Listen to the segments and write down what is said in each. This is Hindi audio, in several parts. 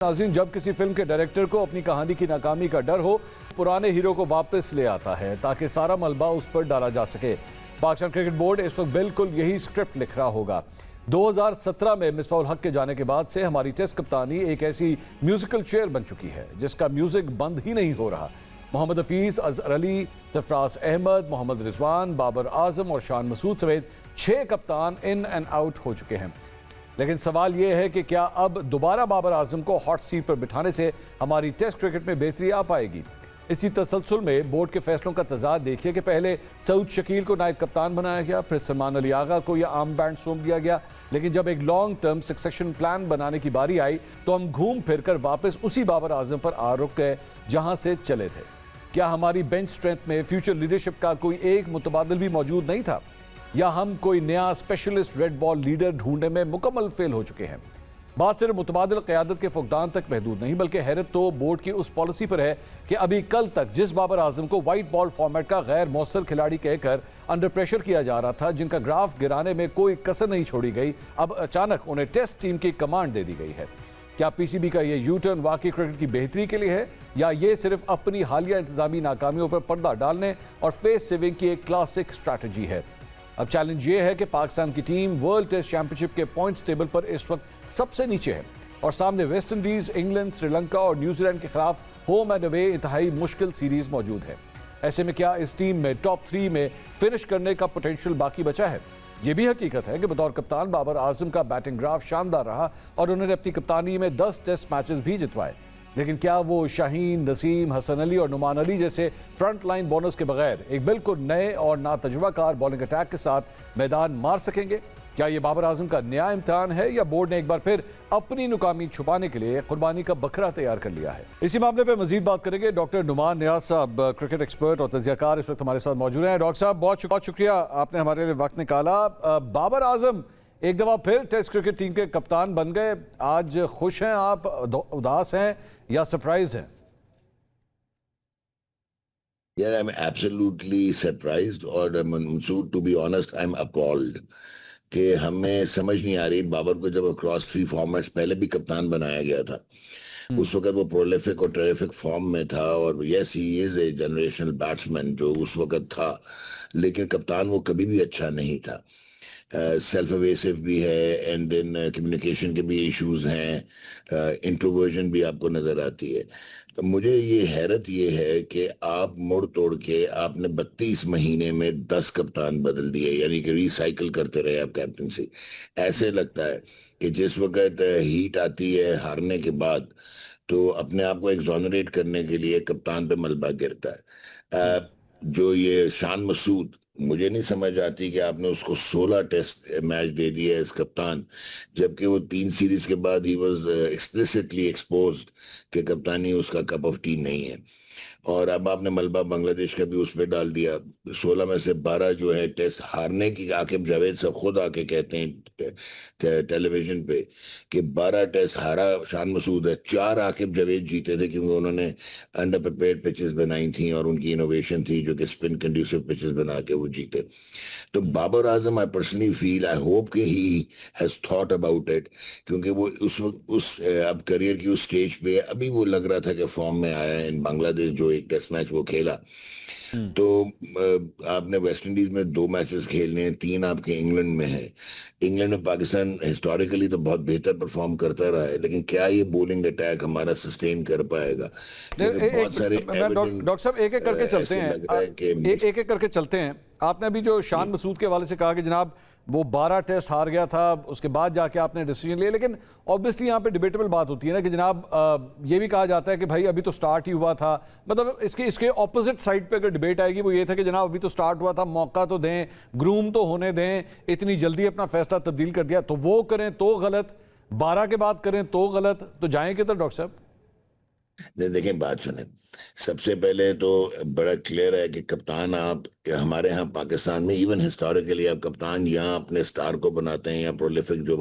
नाज़रीन, जब किसी फिल्म के डायरेक्टर को अपनी कहानी की नाकामी का डर हो, पुराने हीरो को वापस ले आता है ताकि सारा मलबा उस पर डाला जा सके। पाकिस्तान क्रिकेट बोर्ड इस वक्त बिल्कुल यही स्क्रिप्ट लिख रहा होगा। 2017 में मिसबाह उल हक के जाने के बाद से हमारी टेस्ट कप्तानी एक ऐसी म्यूजिकल चेयर बन चुकी है जिसका म्यूजिक बंद ही नहीं हो रहा। मोहम्मद हफीज़, अजहर अली, सरफराज अहमद, मोहम्मद रिजवान, बाबर आजम और शान मसूद समेत 6 कप्तान इन एंड आउट हो चुके हैं। लेकिन सवाल यह है कि क्या अब दोबारा बाबर आजम को हॉट सीट पर बिठाने से हमारी टेस्ट क्रिकेट में बेहतरी आ पाएगी? इसी तसलसल में बोर्ड के फैसलों का तजाद देखिए कि पहले सऊद शकील को नायब कप्तान बनाया गया, फिर सलमान अली आगा को यह आर्म बैंड सौंप दिया गया। लेकिन जब एक लॉन्ग टर्म सक्सेशन प्लान बनाने की बारी आई तो हम घूम फिर कर वापस उसी बाबर आजम पर आ रुक गए जहां से चले थे। क्या हमारी बेंच स्ट्रेंथ में फ्यूचर लीडरशिप का कोई एक मुतबादिल भी मौजूद नहीं था, या हम कोई नया स्पेशलिस्ट रेड बॉल लीडर ढूंढने में मुकम्मल फेल हो चुके हैं? बात सिर्फ मुतबादिल क़यादत के फुकदान तक महदूद नहीं, बल्कि हैरत तो बोर्ड की उस पॉलिसी पर है कि अभी कल तक जिस बाबर आजम को वाइट बॉल फॉर्मेट का गैर मौसर खिलाड़ी कहकर अंडर प्रेशर किया जा रहा था, जिनका ग्राफ गिराने में कोई कसर नहीं छोड़ी गई, अब अचानक उन्हें टेस्ट टीम की कमांड दे दी गई है। क्या पीसीबी का यह यू टर्न वाकई क्रिकेट की बेहतरी के लिए है, या ये सिर्फ अपनी हालिया इंतजामी नाकामियों पर पर्दा डालने और फेस सेविंग की एक क्लासिक स्ट्रैटेजी है? अब चैलेंज ये है कि पाकिस्तान की टीम वर्ल्ड टेस्ट चैंपियनशिप के पॉइंट्स टेबल पर इस वक्त सबसे नीचे है और सामने वेस्ट इंडीज, इंग्लैंड, श्रीलंका और न्यूजीलैंड के खिलाफ होम एंड अवे इंतहाई मुश्किल सीरीज मौजूद है। ऐसे में क्या इस टीम में टॉप 3 में फिनिश करने का पोटेंशियल बाकी बचा है? यह भी हकीकत है कि बतौर कप्तान बाबर आजम का बैटिंग ग्राफ शानदार रहा और उन्होंने अपनी कप्तानी में 10 टेस्ट मैचेस भी जितवाए। लेकिन क्या वो शाहीन, नसीम, हसन अली और नुमान अली जैसे फ्रंट लाइन बॉलर्स के बगैर एक बिल्कुल नए और नातजुबाकार बॉलिंग अटैक के साथ मैदान मार सकेंगे? क्या ये बाबर आजम का नया इम्तिहान है, या बोर्ड ने एक बार फिर अपनी नुकामी छुपाने के लिए कुर्बानी का बकरा तैयार कर लिया है? इसी मामले पर मजीद बात करेंगे। डॉक्टर नुमान नियाज साहब, क्रिकेट एक्सपर्ट और तजियाकार, इस वक्त हमारे साथ मौजूद हैं। डॉक्टर साहब, बहुत शुक्रिया, आपने हमारे लिए वक्त निकाला। बाबर आजम एक दफा फिर टेस्ट क्रिकेट टीम के कप्तान बन गए। आज खुश हैं आप, उदास हैं या सरप्राइज हैं? Yeah, I'm absolutely surprised और Mansoor, to be honest, I'm appalled कि हमें समझ नहीं आ रही। बाबर को जब अक्रॉस 3 फॉर्मेट्स पहले भी कप्तान बनाया गया था, उस वक्त वो प्रोलिफिक और टेरिफिक फॉर्म में था और yes he is a generational batsman जो उस वक्त था, लेकिन कप्तान वो कभी भी अच्छा नहीं था। सेल्फ अवेसिव भी है एंड देन कम्युनिकेशन के भी इश्यूज हैं, इंट्रोवर्जन भी आपको नजर आती है। तो मुझे ये हैरत ये है कि आप मुड़ तोड़ के आपने 32 महीने में 10 कप्तान बदल दिए, यानी कि रिसाइकिल करते रहे आप कैप्टनसी। ऐसे लगता है कि जिस वक्त हीट आती है हारने के बाद तो अपने आप को एक्सोनरेट करने के लिए कप्तान पे मलबा गिरता है। जो ये शान मसूद, मुझे नहीं समझ आती कि आपने उसको 16 टेस्ट मैच दे दिया एज कप्तान, जबकि वो 3 सीरीज के बाद ही वाज एक्सप्लिसिटली एक्सपोज्ड कि कप्तानी उसका कप ऑफ टी नहीं है। और अब आपने मलबा बांग्लादेश का भी उस पर डाल दिया। 16 में से 12 जो है टेस्ट हारने की, आकिब जावेद साहब खुद आके कहते हैं टेलीविजन पे कि 12 टेस्ट हारा शान मसूद है, 4 आकिब जावेद जीते थे क्योंकि उन्होंने अंडर प्रिपेयर्ड पिचेस बनाई थी और उनकी इनोवेशन थी जो कि स्पिन कंड्यूसिव पिचेस बना के वो जीते। तो Babar Azam, I personally feel, I hope कि he has thought about it, क्योंकि वो उस अब करियर की उस स्टेज पे अभी वो लग रहा था कि फॉर्म में आया है। इन बांग्लादेश जो एक टेस्ट मैच वो खेला, तो आपने वेस्ट इंडीज में 2 मैचेस खेलने हैं, 3 आपके इंग्लैंड में है। इंग्लैंड में पाकिस्तान हिस्टोरिकली तो बहुत बेहतर परफॉर्म करता रहा है, लेकिन क्या ये बॉलिंग अटैक हमारा सस्टेन कर पाएगा? बहुत सारे डॉक्टर साहब एक एक करके चलते हैं, एक एक करके चलते हैं। आपने अभी जो शान मसूद के हवाले से कहा कि जनाब वो 12 टेस्ट हार गया था, उसके बाद जाके आपने डिसीजन लिया, लेकिन ऑब्वियसली यहाँ पे डिबेटेबल बात होती है ना कि जनाब ये भी कहा जाता है कि भाई अभी तो स्टार्ट ही हुआ था। मतलब इसके ऑपोजिट साइड पे अगर डिबेट आएगी वो ये था कि जनाब अभी तो स्टार्ट हुआ था, मौका तो दें, ग्रूम तो होने दें, इतनी जल्दी अपना फैसला तब्दील कर दिया तो वो करें तो गलत, 12 के बाद करें तो गलत, तो जाएं किधर डॉक्टर साहब? देखें, बात सुने, सबसे पहले तो बड़ा क्लियर है कि कप्तान आप हमारे यहाँ पाकिस्तान में इवन हिस्टोरिकली आप कप्तान यहाँ अपने स्टार को बनाते हैं या प्रोलिफिक जो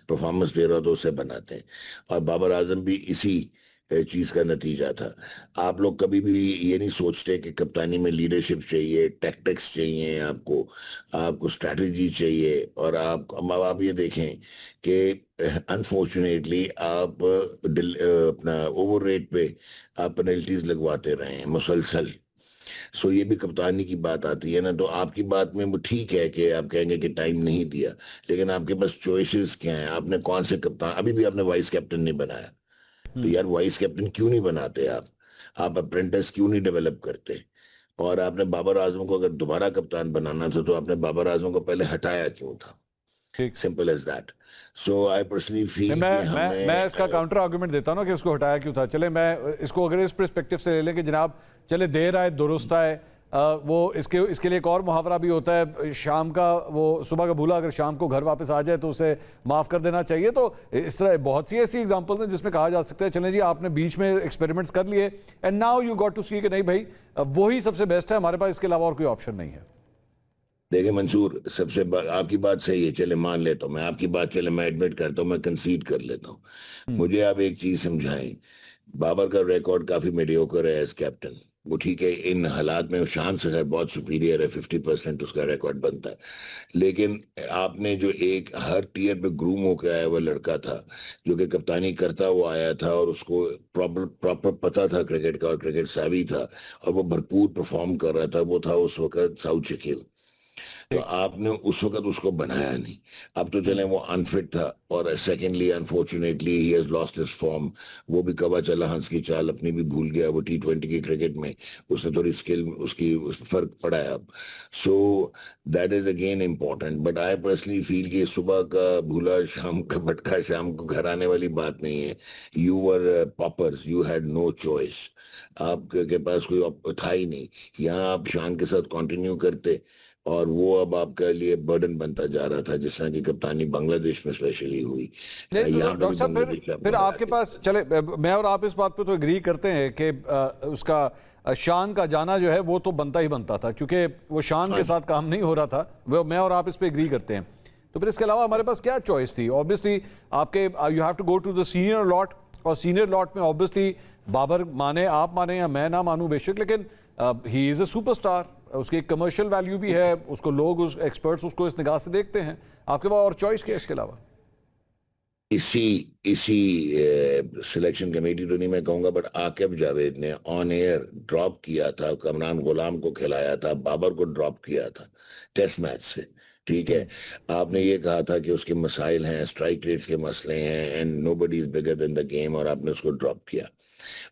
परफॉर्मेंस दे रहा हो तो उसे बनाते हैं, और बाबर आजम भी इसी चीज का नतीजा था। आप लोग कभी भी ये नहीं सोचते कि कप्तानी में लीडरशिप चाहिए, टैक्टिक्स चाहिए, आपको आपको स्ट्रैटेजी चाहिए। और आप ये देखें कि अनफॉर्चुनेटली आप अपना ओवर रेट पे आप पेनल्टीज लगवाते रहे हैं मुसलसल। सो ये भी कप्तानी की बात आती है ना। तो आपकी बात में वो ठीक है कि आप कहेंगे कि टाइम नहीं दिया, लेकिन आपके पास चॉइसेस क्या हैं? आपने कौन से कप्तान, अभी भी आपने वाइस कैप्टन नहीं बनाया। तो यार वाइस कैप्टन क्यों नहीं बनाते आप अप्रेंटिस क्यों नहीं डेवलप करते? और आपने बाबर आजम को अगर दोबारा कप्तान बनाना था तो आपने बाबर आजम को पहले हटाया क्यों था? ठीक। Simple as that. So I personally नहीं, फील कि मैं इसका हमें काउंटर आर्गुमेंट देता हूं ना कि उसको हटाया क्यों था। चले मैं इसको अगर इस पर्सपेक्टिव से ले लें कि जनाब चले देर आए दुरुस्त आए, वो इसके लिए एक और मुहावरा भी होता है, शाम का वो सुबह का भूला अगर शाम को घर वापस आ जाए तो उसे माफ़ कर देना चाहिए। तो इस तरह बहुत सी ऐसी एग्जांपल्स हैं जिसमें कहा जा सकता है चलें जी आपने बीच में एक्सपेरिमेंट्स कर लिए and now you got to see कि नहीं भाई वही सबसे बेस्ट है हमारे पास, इसके अलावा और कोई ऑप्शन नहीं है। देखिए मंसूर, आपकी बात सही है, चले मान लेता हूँ मैं आपकी बात, चले मैं एडमिट करता हूँ, मैं कंसीड कर लेता हूँ। मुझे आप एक चीज समझाएं। बाबर का रिकॉर्ड काफी मीडियोकर है एज कैप्टन। वो ठीक है, इन हालात में शान से है बहुत सुपीरियर है, 50% उसका रिकॉर्ड बनता है। लेकिन आपने जो एक हर टीयर पे ग्रूम होकर आया हुआ लड़का था, जो कि कप्तानी करता हुआ आया था और उसको प्रॉपर प्रॉपर पता था क्रिकेट का और क्रिकेट सावी था, और वो भरपूर परफॉर्म कर रहा था, वो था उस वक्त साउथ शकील। तो आपने उस वक्त उसको बनाया नहीं। अब तो चले वो अनफिट था, और secondly unfortunately he has lost his form. वो भी कवा चला हंस की चाल अपनी भी भूल गया। वो T20 की क्रिकेट में उसने थोड़ी स्किल उसकी फर्क पड़ा है अब। So that is again important. But I personally feel कि सुबह का भूला शाम का भटका शाम को घर आने वाली बात नहीं है। You were paupers, you had no choice. आपके पास कोई था ही नहीं। यहाँ आप शान के साथ कंटिन्यू करते, और वो अब आपके लिए बर्डन बनता जा रहा था, जिस तरह की कप्तानी बांग्लादेश में स्पेशली हुई। नहीं तो यहाँ पे डॉक्टर भी साहब बांग्लादेश आपको फिर हरा आपके दिया। पास चले, मैं और आप इस बात पे तो एग्री करते हैं कि उसका शान का जाना जो है वो तो बनता ही बनता था, क्योंकि वो शान के साथ काम नहीं हो रहा था। वो मैं और आप इस पे एग्री करते हैं। तो फिर इसके अलावा हमारे पास क्या चॉइस थी? ऑब्वियसली आपके you have to go to the senior lot, और सीनियर लॉट में ऑब्वियसली बाबर माने आप माने या मैं ना मानूं बेशक, लेकिन ही इज़ अ सुपरस्टार, उसकी एक कमर्शियल वैल्यू भी है, उसको लोग उस एक्सपर्ट्स उसको इस निगाह से देखते हैं। आपके पास और चॉइस क्या है इसके अलावा? इसी इसी सिलेक्शन कमेटी तो नहीं मैं कहूंगा, बट आकिब जावेद ने ऑन एयर ड्रॉप किया था, कमरान गुलाम को खिलाया था, बाबर को ड्रॉप किया था टेस्ट मैच से। ठीक है, आपने ये कहा था कि उसके मसाइल हैं, स्ट्राइक रेट्स के मसले हैं, and nobody is bigger than the game, और आपने उसको ड्रॉप किया।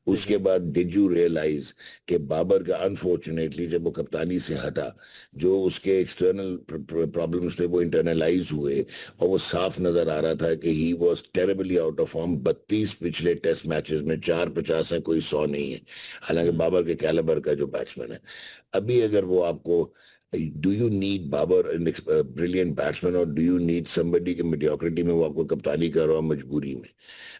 उसके बाद डिड यू रियलाइज कि बाबर का अनफॉर्चुनेटली जब वो कप्तानी से हटा, जो उसके एक्सटर्नल प्रॉब्लम्स थे वो इंटरनलाइज हुए, और वो साफ नजर आ रहा था कि he was terribly out of form. 32 पिछले टेस्ट मैचेस में 4 50 है, कोई 100 नहीं है, हालांकि बाबर के कैलिबर का जो बैट्समैन है। अभी अगर वो आपको, do you need Babar brilliant batsman, और डू यू नीड समबडी के मेडियोक्रिटी में वो आपको कप्तानी कर रहा हो मजबूरी में?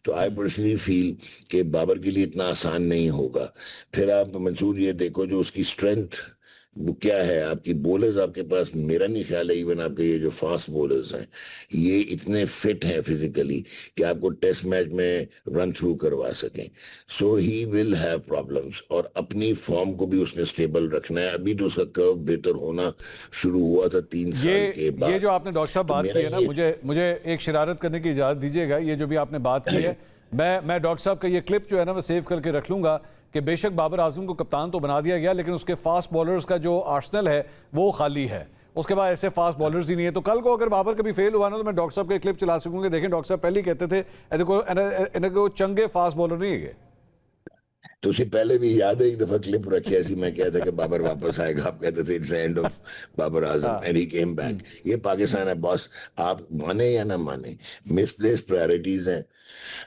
तो आई पर्सनली फील कि बाबर के लिए इतना आसान नहीं होगा। फिर आप मंसूर ये देखो जो उसकी स्ट्रेंथ वो क्या है। आपकी बॉलर्स आपके पास, मेरा नहीं ख्याल है इवन आपके ये जो फास्ट बॉलर्स हैं ये इतने फिट हैं फिजिकली कि आपको टेस्ट मैच में रन थ्रू करवा सकें। सो ही विल हैव प्रॉब्लम्स, और अपनी फॉर्म को भी उसने स्टेबल रखना है। अभी तो उसका कर्व बेहतर होना शुरू हुआ था 3 साल के बाद। ये जो आपने डॉक्टर साहब तो बात मेरा की है ना, ये मुझे एक शरारत करने की इजाज़त दीजिएगा। ये जो भी आपने बात की है, मैं डॉक्टर साहब का ये क्लिप जो है ना मैं सेव करके रख लूंगा कि बेशक बाबर आजम को कप्तान तो बना दिया गया, लेकिन उसके फास्ट बॉलर्स का जो आर्सेनल है वो खाली है। उसके बाद ऐसे फास्ट बॉलर्स ही नहीं है। तो कल को अगर बाबर कभी फेल हुआ ना तो मैं डॉक्टर साहब का क्लिप चला सकूंगा। देखें डॉक्टर साहब पहले ही कहते थे देखो चंगे फास्ट बॉलर नहीं है। तो उसे पहले भी याद है, एक दफा क्लिप रखी ऐसी, मैं कहता कि बाबर वापस आएगा, आप कहते थे it's the end of Babar Azam, and he came back. ये पाकिस्तान है बॉस, आप माने या ना माने, मिसप्लेस प्रायोरिटीज हैं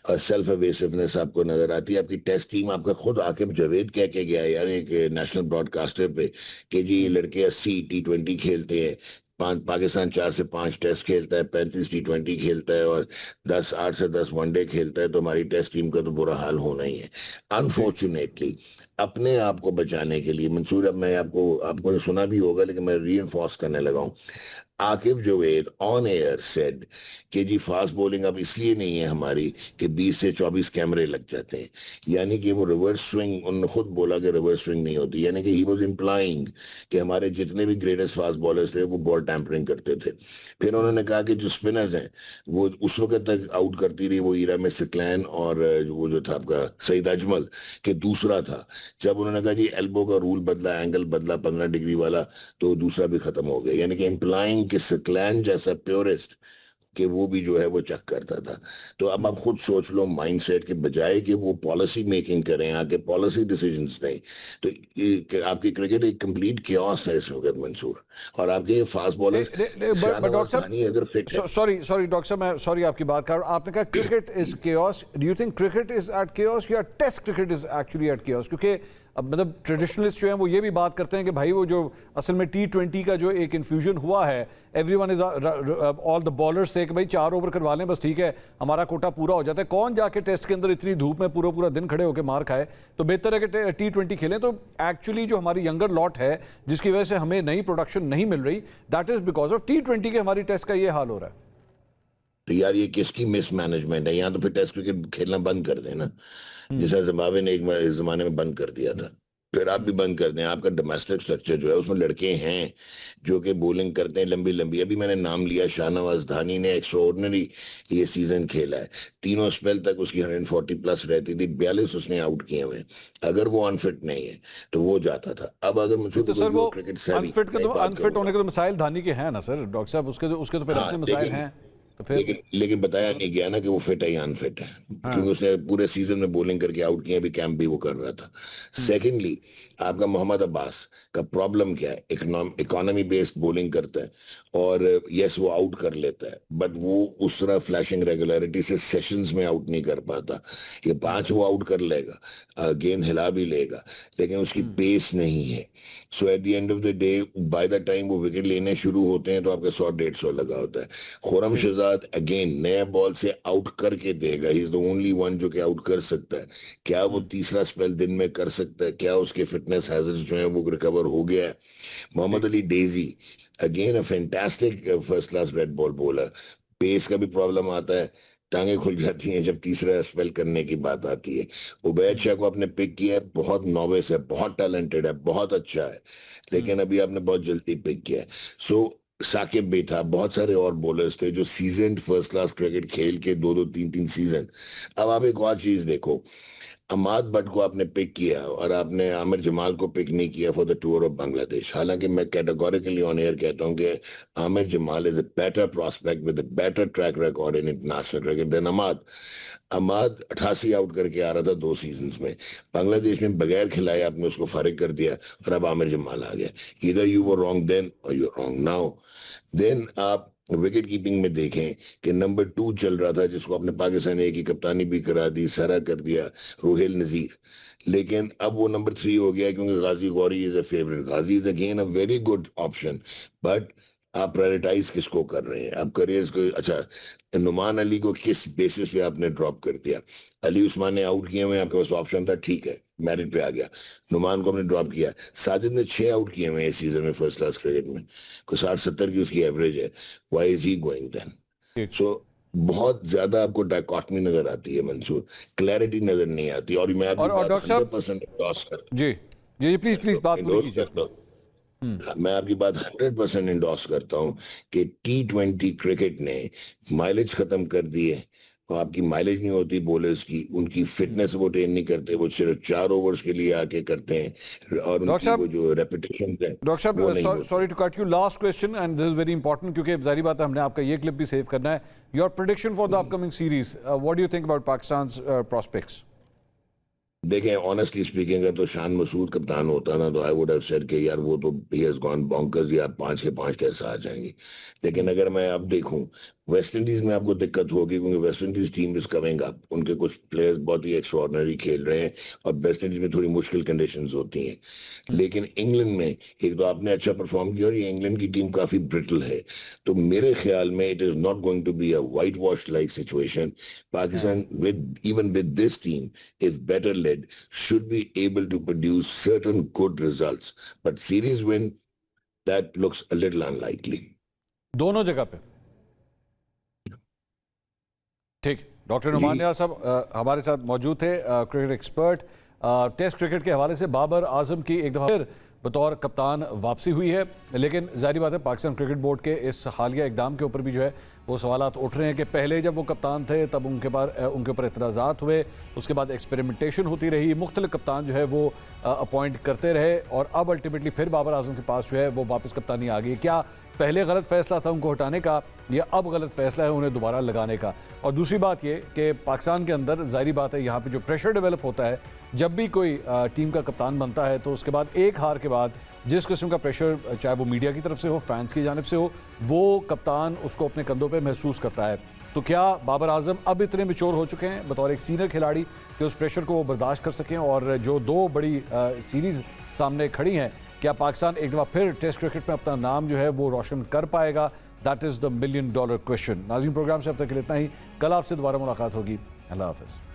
और सेल्फ अवेसिवनेस आपको नजर आती है। आपकी टेस्ट टीम, आपका खुद आकिब जावेद कह के गया यार एक नेशनल ब्रॉडकास्टर पे कि जी ये लड़के 80 T20 खेलते हैं, पाकिस्तान 4 से 5 टेस्ट खेलता है, 35 T20 खेलता है, और 8 से 10 वनडे खेलता है, तो हमारी टेस्ट टीम का तो बुरा हाल होना ही है। अनफॉर्चुनेटली अपने आप को बचाने के लिए मंसूर, अब मैं आपको सुना भी होगा लेकिन मैं रीइंफोर्स करने लगा हूं। Aqib Juvaid on air said कि जी फास्ट बॉलिंग अब इसलिए नहीं है हमारी कि 20 से 24 कैमरे लग जाते हैं, यानी कि वो रिवर्स स्विंग, उन्होंने खुद बोला कि रिवर्स स्विंग नहीं होती, यानी कि ही वाज इम्प्लाइंग कि हमारे जितने भी ग्रेटेस्ट फास्ट बॉलर्स थे वो बॉल टैंपरिंग करते थे। फिर उन्होंने कहा कि जो स्पिनर्स हैं वो उस वक्त तक आउट करती रही वो ईरा में सिक्लैन और वो जो था आपका सईद अजमल के दूसरा था। जब उन्होंने कहा जी एल्बो का रूल बदला, एंगल बदला 15 डिग्री वाला, तो दूसरा भी खत्म हो गया, यानी कि इम्प्लाइंग कि सिक्लैन जैसा प्योरिस्ट कि वो भी जो है वो चेक करता था। तो अब आप खुद सोच लो माइंडसेट के बजाय कि वो पॉलिसी मेकिंग करें, आके पॉलिसी डिसीजंस दें, तो आपकी क्रिकेट एक कंप्लीट कियोस है इस वक्त मंसूर। और आपके फास्ट बॉलर्स डॉक्टर साहब, अगर फिट है, सॉरी डॉक्टर साहब, मैं सॉरी आपकी बात कर रहा हूं। आपने कहा cricket is chaos, do you think cricket is at chaos या test cricket is actually at chaos? क्योंकि अब मतलब ट्रेडिशनलिस्ट जो हैं वो ये भी बात करते हैं कि भाई वो जो असल में T20 का जो एक इन्फ्यूजन हुआ है, everyone is all the bowlers से कि भाई 4 ओवर करवा लें बस ठीक है, हमारा कोटा पूरा हो जाता है। कौन जाके टेस्ट के अंदर इतनी धूप में पूरा पूरा दिन खड़े होकर मार खाए? तो बेहतर है कि T20 खेलें। तो एक्चुअली जो हमारी यंगर लॉट है जिसकी वजह से हमें नई प्रोडक्शन नहीं मिल रही, that is because of T20 के हमारी टेस्ट का ये हाल हो रहा है। तो यार ये किसकी मिसमैनेजमेंट है? यहाँ तो फिर टेस्ट क्रिकेट खेलना बंद कर देना, जैसा जिम्बाब्वे ने एक जमाने में बंद कर दिया था, फिर आप भी बंद कर दें। आपका डोमेस्टिक स्ट्रक्चर जो है उसमें लड़के हैं जो कि बॉलिंग करते हैं लंबी लंबी। अभी मैंने नाम लिया, शाहनवाज धानी ने एक्स्ट्राऑर्डिनरी ये सीजन खेला है, तीनों स्पेल तक उसकी 140 प्लस रहती थी, 42 उसने आउट किए हुए। अगर वो अनफिट नहीं है तो वो जाता था। अब अगर मुझे तो सर वो क्रिकेट अनफिट होने के तो मिसाइल धानी के हैं ना सर डॉक्टर साहब, उसके तो फिर अपने मिसाइल हैं। तो फिर लेकिन बताया नहीं गया ना कि वो फिट है या अनफिट है, क्योंकि उसने पूरे सीजन में बॉलिंग करके आउट किया, अभी कैंप भी वो कर रहा था। सेकेंडली आपका मोहम्मद अब्बास का प्रॉब्लम क्या है? इकोनॉमी बेस्ड बॉलिंग करता है और यस वो आउट कर लेता है, बट वो उस तरह फ्लैशिंग रेगुलरिटी से सेशंस में आउट नहीं कर पाता। ये 5 वो आउट कर लेगा, गेंद हिला भी लेगा, लेकिन उसकी पेस नहीं है। So at the end of the day by the time वो विकेट लेने शुरू होते हैं तो आपका 100-150 लगा होता है। खुरम शहजाद अगेन नए बॉल से आउट करके देगा, he is the only one जो कि आउट कर सकता है। क्या वो तीसरा स्पेल दिन में कर सकता है? क्या उसके फिटनेस हैजर्ड्स जो है वो रिकवर हो गया है? मोहम्मद अली डेजी again a fantastic first class red ball bowler. Pace का भी प्रॉब्लम आता है, टांगे खुल जाती हैं जब तीसरा स्पेल करने की बात आती है। उबैद शाह को आपने पिक किया है, बहुत नॉविस है, बहुत टैलेंटेड है, बहुत अच्छा है, लेकिन अभी आपने बहुत जल्दी पिक किया है। सो साकिब भी था, बहुत सारे और बॉलर्स थे जो सीजन फर्स्ट क्लास क्रिकेट खेल के 2-2 3-3 सीजन। अब आप एक और चीज देखो, अमाद बट को आपने पिक किया और आपने आमिर जमाल को पिक नहीं किया for the tour of Bangladesh. हालांकि मैं कैटेगोरिकली ऑन एयर कहता हूं कि Aamir Jamal is a better prospect with a better track record in international cricket than Amad. Amad 88 out करके आ रहा था 2 सीजन्स में, बांग्लादेश में बगैर खिलाए आपने उसको फारिग कर दिया और अब आमिर जमाल आ गया। इधर यू वर रॉन्ग देन और यू रॉन्ग नाउ। देन आप विकेट कीपिंग में देखें कि नंबर 2 चल रहा था जिसको अपने पाकिस्तान ए की कप्तानी भी करा दी, सारा कर दिया, रोहिल नजीर, लेकिन अब वो नंबर 3 हो गया क्योंकि Ghazi Ghori is a favourite. Ghazi is again a very good option, but आप प्रायोरिटाइज किसको कर रहे हैं? आप करियर को, अच्छा नुमान अली को किस बेसिस पे आपने ड्रॉप कर दिया? अली उस्मान ने आउट किए हुए, आपके पास ऑप्शन था, ठीक है मेरिट पे आ गया, नुमान को हमने ड्रॉप किया। साजिद ने 6 आउट किए हुए इस सीजन में फर्स्ट क्लास क्रिकेट में, कोई 60-70 की उसकी एवरेज है, why is he going then? ठीक। सो बहुत ज्यादा आपको डायकॉटमी नजर आती है मंसूर, क्लैरिटी नजर नहीं आती। और मैं आपकी और बात डॉक्टर साहब 100% एंडोर्स करता जी जी प्लीज प्लीज बात पूरी endorse कीजिए। करता हूं। मैं आपकी बात 100% इंडोर्स करता हूं कि T20 क्रिकेट ने माइलेज खत्म कर दी है। और आपकी माइलेज नहीं होती बॉलर्स की, उनकी फिटनेस वो ट्रेन नहीं करते, वो सिर्फ 4 ओवर्स के लिए आके करते हैं और डॉक्टर उनकी साहब वो जो रेपिटेशन है डॉक्टर वो नहीं साहब होती। Sorry to cut you, last question and this is very important क्योंकि जारी बात है हमने आपका ये क्लिप भी सेव करना है। Your prediction for the upcoming series, what do you think about Pakistan prospects? देखें ऑनेस्टली स्पीकिंग है तो शान मसूद कप्तान होता ना तो आई वुड हैव सेड कि यार वो तो ही हैज गॉन बॉन्कर्स, या 5 के 5 टेस्ट आ जाएंगे। लेकिन अगर मैं अब देखूं वेस्ट इंडीज में आपको दिक्कत होगी क्योंकि West Indies team is coming up, उनके कुछ प्लेयर्स बहुत ही एक्स्ट्राऑर्डिनरी खेल रहे हैं और वेस्ट इंडीज में थोड़ी मुश्किल कंडीशंस होती हैं। लेकिन इंग्लैंड में एक तो आपने अच्छा परफॉर्म किया और ये इंग्लैंड की टीम काफी ब्रिटल है, तो मेरे ख्याल में it is not going to be a whitewash like situation. Pakistan with even with this team is better led side should be able to produce certain good results. But series win, that looks a little unlikely. दोनों जगह पे। ठीक, डॉक्टर नुमान नियाज़ साहब हमारे साथ मौजूद थे, क्रिकेट एक्सपर्ट। टेस्ट क्रिकेट के हवाले से बाबर आजम की एक दफ़ा फिर बतौर कप्तान वापसी हुई है, लेकिन जाहिर बात है पाकिस्तान क्रिकेट बोर्ड के इस हालिया इकदाम के ऊपर भी जो है वो सवालात उठ रहे हैं कि पहले जब वो कप्तान थे तब उनके ऊपर एतराज़ात हुए, उसके बाद एक्सपेरिमेंटेशन होती रही, मुख्तलिफ कप्तान जो है वो अपॉइंट करते रहे और अब अल्टीमेटली फिर बाबर आजम के पास जो है वो वापस कप्तानी आ गई। क्या पहले गलत फैसला था उनको हटाने का या अब गलत फैसला है उन्हें दोबारा लगाने का? और दूसरी बात ये कि पाकिस्तान के अंदर जाहिर बात है यहाँ पे जो प्रेशर डेवलप होता है जब भी कोई टीम का कप्तान बनता है तो उसके बाद एक हार के बाद जिस किस्म का प्रेशर, चाहे वो मीडिया की तरफ से हो, फैंस की जानिब से हो, वो कप्तान उसको अपने कंधों पे महसूस करता है। तो क्या बाबर आजम अब इतने मैच्योर हो चुके हैं बतौर एक सीनियर खिलाड़ी कि उस प्रेशर को वो बर्दाश्त कर सकें? और जो दो बड़ी सीरीज़ सामने खड़ी हैं, क्या पाकिस्तान एक दफ़ा फिर टेस्ट क्रिकेट में अपना नाम जो है वो रोशन कर पाएगा? That is the $1 million question. नाज़रीन, प्रोग्राम से अब तक के लिए इतना ही। कल आपसे दोबारा मुलाकात होगी। अल्लाह हाफ़िज़।